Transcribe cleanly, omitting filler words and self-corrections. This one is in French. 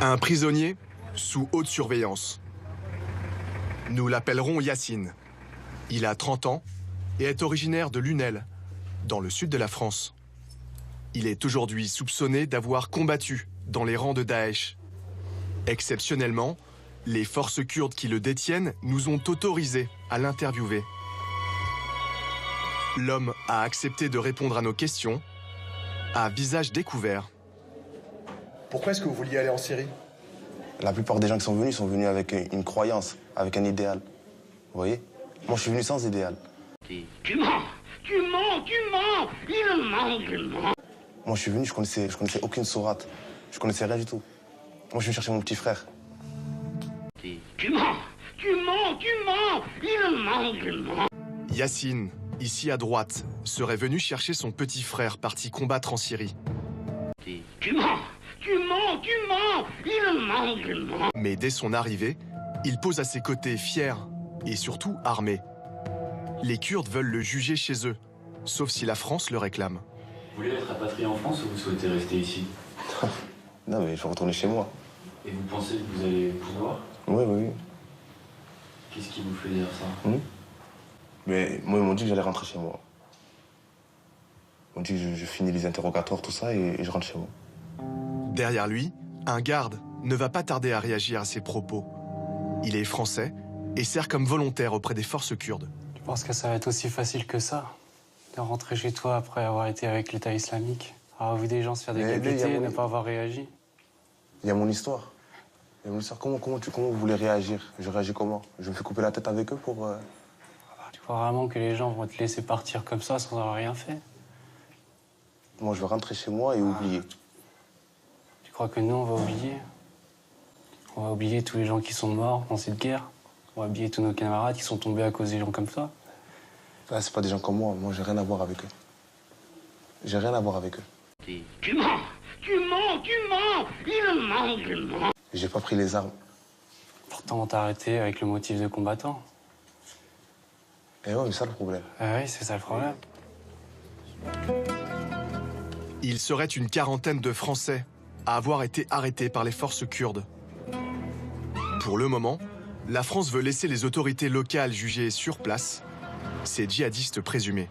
Un prisonnier sous haute surveillance. Nous l'appellerons Yacine. Il a 30 ans et est originaire de Lunel, dans le sud de la France. Il est aujourd'hui soupçonné d'avoir combattu dans les rangs de Daesh. Exceptionnellement, les forces kurdes qui le détiennent nous ont autorisé à l'interviewer. L'homme a accepté de répondre à nos questions, à visage découvert. Pourquoi est-ce que vous vouliez aller en Syrie? La plupart des gens qui sont venus avec une croyance, avec un idéal. Vous voyez? Moi, je suis venu sans idéal. Tu mens, il ment. Moi, je suis venu, je connaissais aucune sourate. Je connaissais rien du tout. Moi, je viens chercher mon petit frère. Tu mens, il ment. Yacine, ici à droite, serait venu chercher son petit frère parti combattre en Syrie. Tu mens, il ment. Mais dès son arrivée, il pose à ses côtés fier et surtout armé. Les Kurdes veulent le juger chez eux, sauf si la France le réclame. Vous voulez être rapatrié en France ou vous souhaitez rester ici? Non, mais je vais retourner chez moi. Et vous pensez que vous allez pouvoir? Oui. Qu'est-ce qui vous fait dire ça? Mais moi, ils m'ont dit que j'allais rentrer chez moi. Ils m'ont dit que je finis les interrogatoires, tout ça, et je rentre chez moi. Derrière lui, un garde ne va pas tarder à réagir à ses propos. Il est français et sert comme volontaire auprès des forces kurdes. Tu penses que ça va être aussi facile que ça, de rentrer chez toi après avoir été avec l'État islamique, avoir vu des gens se faire décapiter et ne pas avoir réagi? Il y a mon histoire. Comment vous voulez réagir? Je réagis comment? Je me fais couper la tête avec eux pour... Tu crois vraiment que les gens vont te laisser partir comme ça sans avoir rien fait? Moi, je vais rentrer chez moi et oublier. Tu crois que nous, on va oublier? On va oublier tous les gens qui sont morts dans cette guerre? On va oublier tous nos camarades qui sont tombés à cause des gens comme ça? Ah, c'est pas des gens comme moi. Moi, j'ai rien à voir avec eux. J'ai rien à voir avec eux. Tu mens, il ment. J'ai pas pris les armes. Pourtant, on t'a arrêté avec le motif de combattant. Et ouais, mais ça le problème. Ah oui, c'est ça le problème. Il serait une quarantaine de Français à avoir été arrêtés par les forces kurdes. Pour le moment, la France veut laisser les autorités locales juger sur place ces djihadistes présumés.